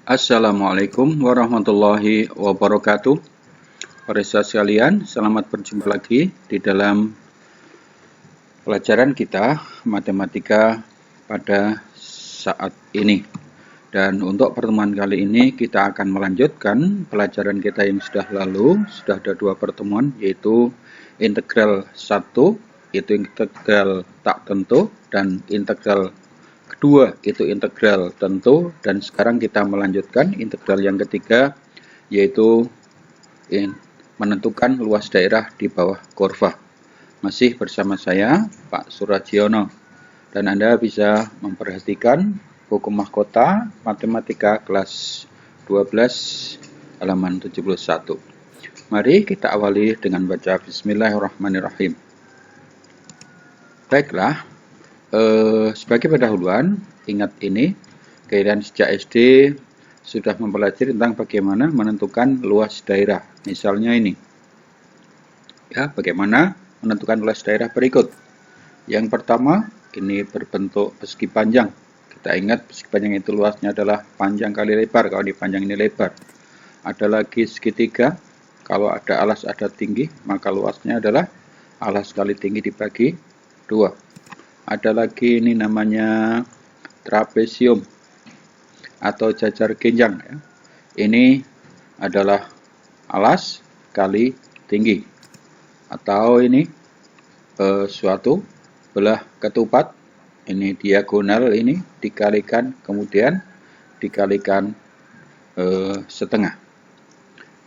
Assalamualaikum warahmatullahi wabarakatuh. Para siswa sekalian, selamat berjumpa lagi di dalam pelajaran kita matematika pada saat ini. Dan untuk pertemuan kali ini kita akan melanjutkan pelajaran kita yang sudah lalu. Sudah ada 2 pertemuan, yaitu integral 1, itu integral tak tentu, dan integral kedua itu integral tentu. Dan sekarang kita melanjutkan integral yang ketiga, yaitu menentukan luas daerah di bawah kurva. Masih bersama saya, Pak Surajiono, dan Anda bisa memperhatikan buku mahkota matematika kelas 12 halaman 71. Mari kita awali dengan baca Bismillahirrahmanirrahim. Baiklah, sebagai pendahuluan, ingat ini, kalian sejak SD sudah mempelajari tentang bagaimana menentukan luas daerah. Misalnya ini, ya, bagaimana menentukan luas daerah berikut. Yang pertama, ini berbentuk persegi panjang. Kita ingat persegi panjang itu luasnya adalah panjang kali lebar, kalau ini panjang ini lebar. Ada lagi segitiga, kalau ada alas ada tinggi, maka luasnya adalah alas kali tinggi dibagi 2. Ada lagi ini namanya trapesium atau jajar genjang, ya. Ini adalah alas kali tinggi. Atau ini suatu belah ketupat, ini diagonal, ini dikalikan kemudian dikalikan setengah.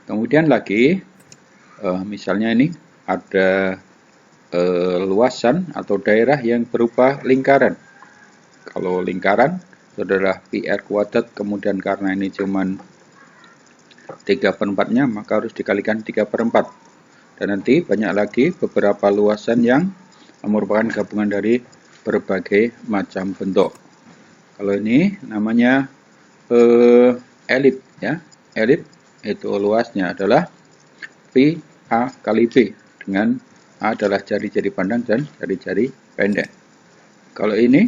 Kemudian lagi misalnya ini ada luasan atau daerah yang berupa lingkaran. Kalau lingkaran itu adalah PR kuadrat, kemudian karena ini cuman 3/4-nya, maka harus dikalikan 3/4. Dan nanti banyak lagi beberapa luasan yang merupakan gabungan dari berbagai macam bentuk. Kalau ini namanya elip, ya. Elip itu luasnya adalah P A kali B, dengan A adalah jari-jari pandang dan jari-jari pendek. Kalau ini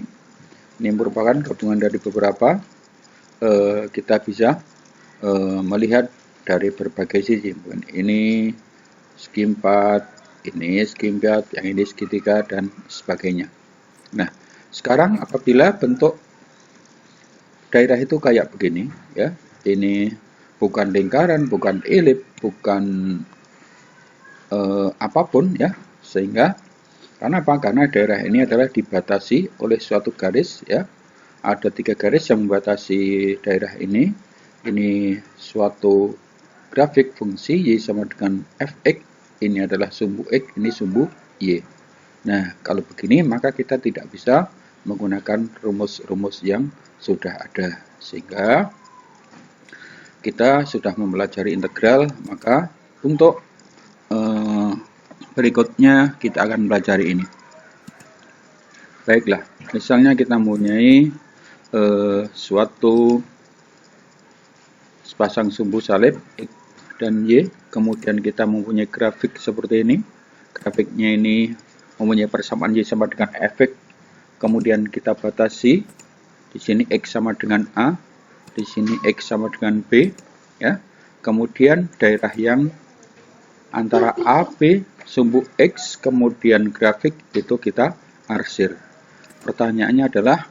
merupakan gabungan dari beberapa, kita bisa melihat dari berbagai sisi. Ini segi 4, ini segi 4, yang ini segitiga, dan sebagainya. Nah, sekarang apabila bentuk daerah itu kayak begini, ya, ini bukan lingkaran, bukan elip, bukan apapun, ya, sehingga karena apa? Karena daerah ini adalah dibatasi oleh suatu garis, ya. Ada 3 garis yang membatasi daerah ini. Ini suatu grafik fungsi y sama dengan fx. Ini adalah sumbu x, ini sumbu y. Nah, kalau begini maka kita tidak bisa menggunakan rumus-rumus yang sudah ada. Sehingga kita sudah mempelajari integral, maka untuk berikutnya kita akan pelajari ini. Baiklah, misalnya kita mempunyai suatu sepasang sumbu salib X dan Y, kemudian kita mempunyai grafik seperti ini. Grafiknya ini mempunyai persamaan Y sama dengan Fx, kemudian kita batasi di sini X sama dengan A, di sini X sama dengan B, ya. Kemudian daerah yang antara A, B, sumbu X, kemudian grafik itu kita arsir. Pertanyaannya adalah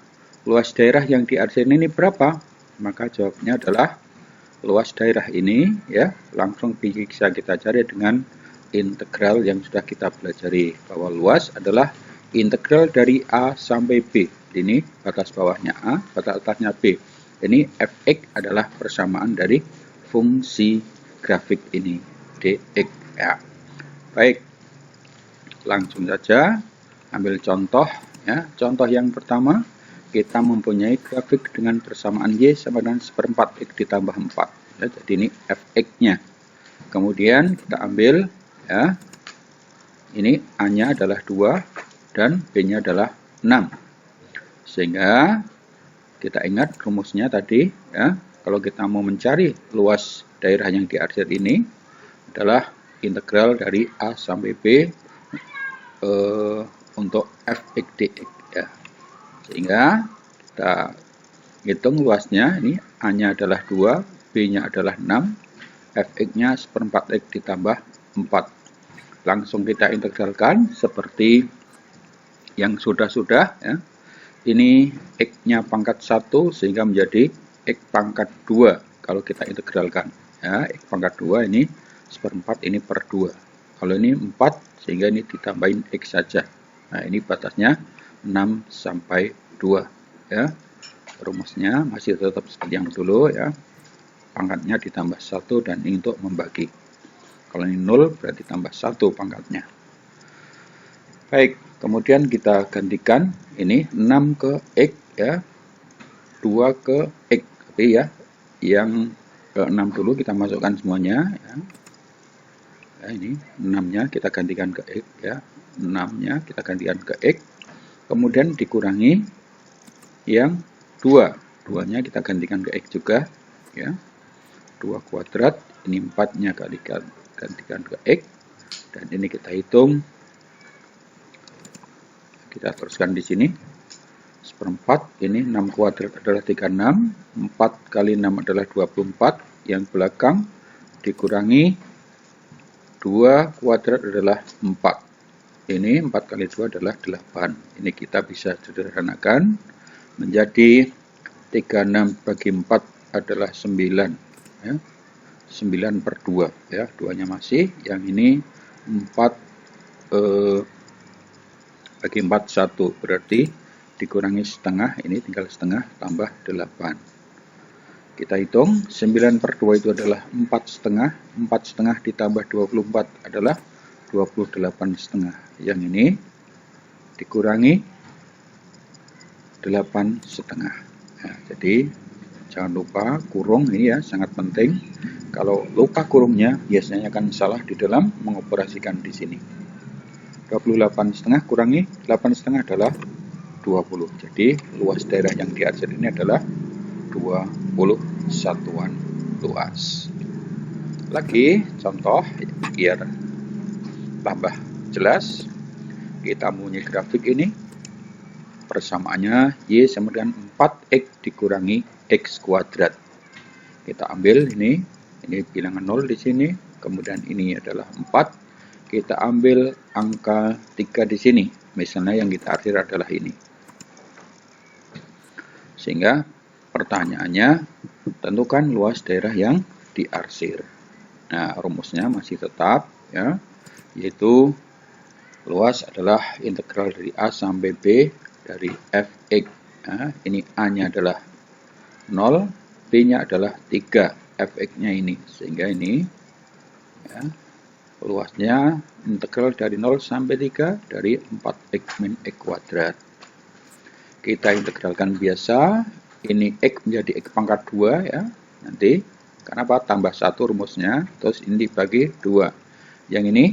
luas daerah yang diarsir ini berapa? Maka jawabnya adalah luas daerah ini, ya, langsung bisa kita cari dengan integral yang sudah kita pelajari, bahwa luas adalah integral dari A sampai B. Ini batas bawahnya A, batas atasnya B. Ini fx adalah persamaan dari fungsi grafik ini dx, ya. Baik, langsung saja ambil contoh, ya. Contoh yang pertama, kita mempunyai grafik dengan persamaan Y sama dengan 1/4 X ditambah 4. Ya, jadi ini fx-nya. Kemudian kita ambil, ya, ini A-nya adalah 2 dan B-nya adalah 6. Sehingga kita ingat rumusnya tadi, ya. Kalau kita mau mencari luas daerah yang diarsir ini adalah integral dari A sampai B untuk fx dx, ya. Sehingga kita hitung luasnya, ini A-nya adalah 2, B-nya adalah 6, Fx-nya 1/4 X ditambah 4. Langsung kita integralkan seperti yang sudah-sudah ya. Ini X-nya pangkat 1 sehingga menjadi X pangkat 2 kalau kita integralkan ya. X pangkat 2 ini 1/4, ini per 2. Kalau ini 4 sehingga ini ditambahin X saja. Nah, ini batasnya 6 sampai 2 ya. Rumusnya masih tetap seperti yang dulu ya. Pangkatnya ditambah 1 dan ini untuk membagi. Kalau ini 0 berarti tambah 1 pangkatnya. Baik, kemudian kita gantikan ini 6 ke X ya. 2 ke X. Tapi ya, yang ke 6 dulu kita masukkan semuanya ya. Ya, ini 6-nya kita gantikan ke X ya. 6-nya kita gantikan ke X. Kemudian dikurangi yang 2. 2-nya kita gantikan ke X juga ya. 2 kuadrat, ini 4-nya gantikan ke X. Dan ini kita hitung. Kita teruskan di sini. 1/4, ini 6 kuadrat adalah 36. 4 kali 6 adalah 24. Yang belakang dikurangi 2 kuadrat adalah 4. Ini 4 kali 2 adalah 8. Ini kita bisa sederhanakan menjadi 36 bagi 4 adalah 9 ya. 9 per 2 ya, 2-nya masih. Yang ini 4 bagi 4 1, berarti dikurangi setengah, ini tinggal setengah tambah 8. Kita hitung 9 per 2 itu adalah 4 setengah. 4 setengah ditambah 24 adalah 28 setengah. Yang ini dikurangi 8 setengah. Nah, jadi jangan lupa kurung ini ya, sangat penting. Kalau lupa kurungnya biasanya akan salah di dalam mengoperasikan di sini. 28 setengah kurangi 8 setengah adalah 20. Jadi luas daerah yang diarsir ini adalah 20 satuan luas. Lagi contoh biar tambah jelas, kita mempunyai grafik ini. Persamaannya Y sama dengan 4X dikurangi X kuadrat. Kita ambil ini bilangan 0 di sini, kemudian ini adalah 4. Kita ambil angka 3 di sini. Misalnya yang kita arsir adalah ini. Sehingga pertanyaannya, tentukan luas daerah yang diarsir. Nah, rumusnya masih tetap ya, yaitu luas adalah integral dari A sampai B dari Fx. Nah, ini A-nya adalah 0, B-nya adalah 3, Fx-nya ini. Sehingga ini ya, luasnya integral dari 0 sampai 3 dari 4x min x kuadrat. Kita integralkan biasa. Ini X menjadi X pangkat 2 ya. Nanti, kenapa? Tambah 1 rumusnya. Terus ini dibagi 2. Yang ini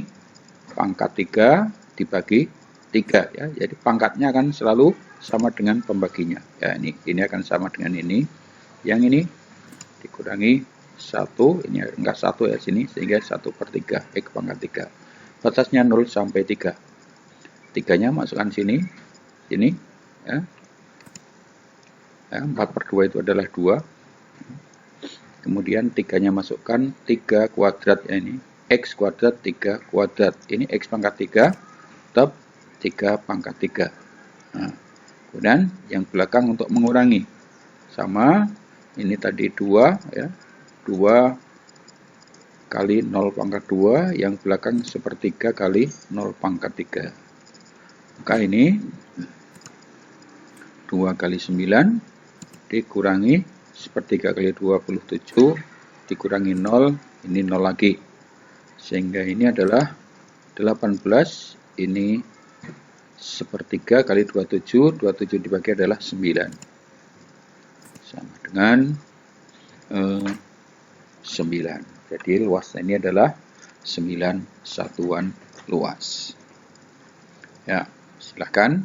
pangkat 3 dibagi 3 ya. Jadi pangkatnya akan selalu sama dengan pembaginya. Ya, ini akan sama dengan ini. Yang ini dikurangi 1. Ini enggak 1 ya sini. Sehingga 1/3 X pangkat 3. Batasnya 0 sampai 3. 3-nya masukkan sini. Sini ya. 4/2 itu adalah 2. Kemudian 3-nya masukkan 3 kuadrat ya, ini X kuadrat 3 kuadrat. Ini X pangkat 3 tetap 3 pangkat 3. Nah, kemudian yang belakang untuk mengurangi sama ini tadi 2 ya. 2 kali 0 pangkat 2, yang belakang 1/3 kali 0 pangkat 3. Maka ini 2 kali 9 dikurangi 1/3 kali 27 dikurangi 0, ini 0 lagi. Sehingga ini adalah 18, ini 1/3 kali 27, 27 dibagi adalah 9. Sama dengan 9. Jadi luasnya ini adalah 9 satuan luas. Ya, silahkan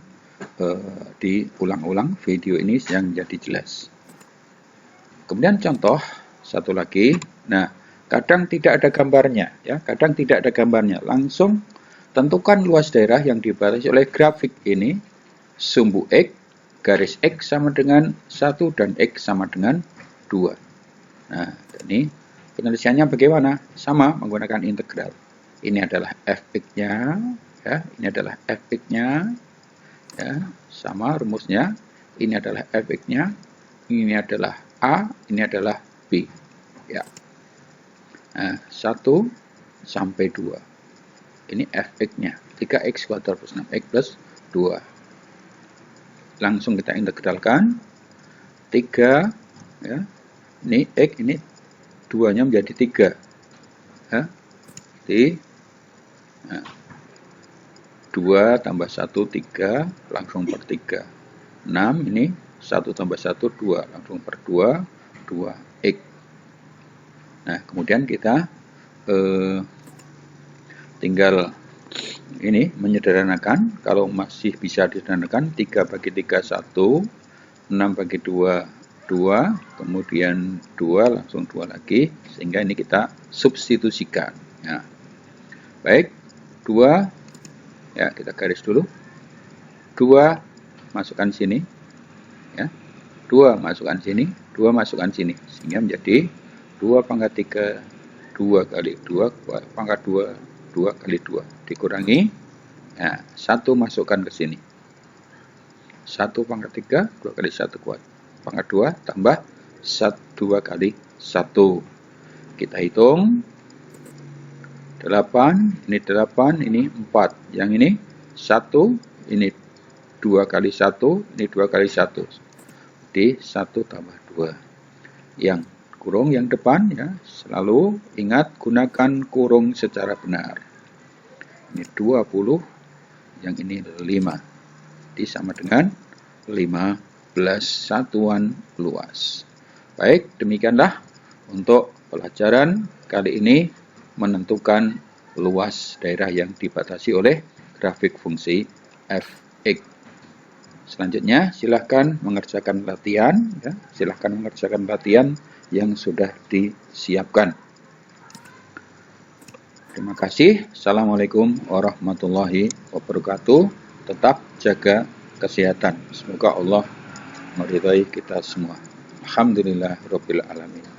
diulang-ulang video ini yang jadi jelas. Kemudian contoh satu lagi. Nah, kadang tidak ada gambarnya ya, kadang tidak ada gambarnya. Langsung tentukan luas daerah yang dibatasi oleh grafik ini sumbu X garis X sama dengan 1 dan X sama dengan 2. Nah, ini penyelesaiannya bagaimana? Sama, menggunakan integral. Ini adalah fx-nya, ya, ini adalah fx-nya, ya, sama rumusnya. Ini adalah fx-nya, ini adalah A, ini adalah B. Ya. Nah, 1 sampai 2. Ini fx-nya, 3x kuadrat plus 6x plus 2. Langsung kita integralkan. 3, ya. Ini X, ini 2-nya menjadi 3. Ya. Jadi, nah, 2 tambah 1, 3, langsung per 3. 6, ini 1 tambah 1, 2, langsung per 2, 2X. Nah, kemudian kita tinggal ini menyederhanakan. Kalau masih bisa disederhanakan, 3 bagi 3, 1, 6 bagi 2, 2, kemudian 2, langsung 2 lagi, sehingga ini kita substitusikan. Nah, baik, 2, ya kita garis dulu, 2 masukkan sini, ya, 2 masukkan sini, 2 masukkan sini, sehingga menjadi 2 pangkat 3, 2 kali 2, pangkat 2, 2 kali 2, dikurangi, ya, 1 masukkan ke sini, 1 pangkat 3, 2 kali 1 kuat, pangkat 2 tambah 2 kali 1. Kita hitung. 8, ini 8, ini 4. Yang ini 1, ini 2 kali 1, ini 2 kali 1. Jadi 1 tambah 2. Yang kurung yang depan, ya, selalu ingat gunakan kurung secara benar. Ini 20, yang ini 5. Jadi sama dengan 15 satuan luas. Baik, demikianlah untuk pelajaran kali ini menentukan luas daerah yang dibatasi oleh grafik fungsi fx. Selanjutnya, silahkan mengerjakan latihan, ya, silahkan mengerjakan latihan yang sudah disiapkan. Terima kasih. Assalamualaikum warahmatullahi wabarakatuh. Tetap jaga kesehatan. Semoga Allah meridhai kita semua. Alhamdulillahirabbil alamin.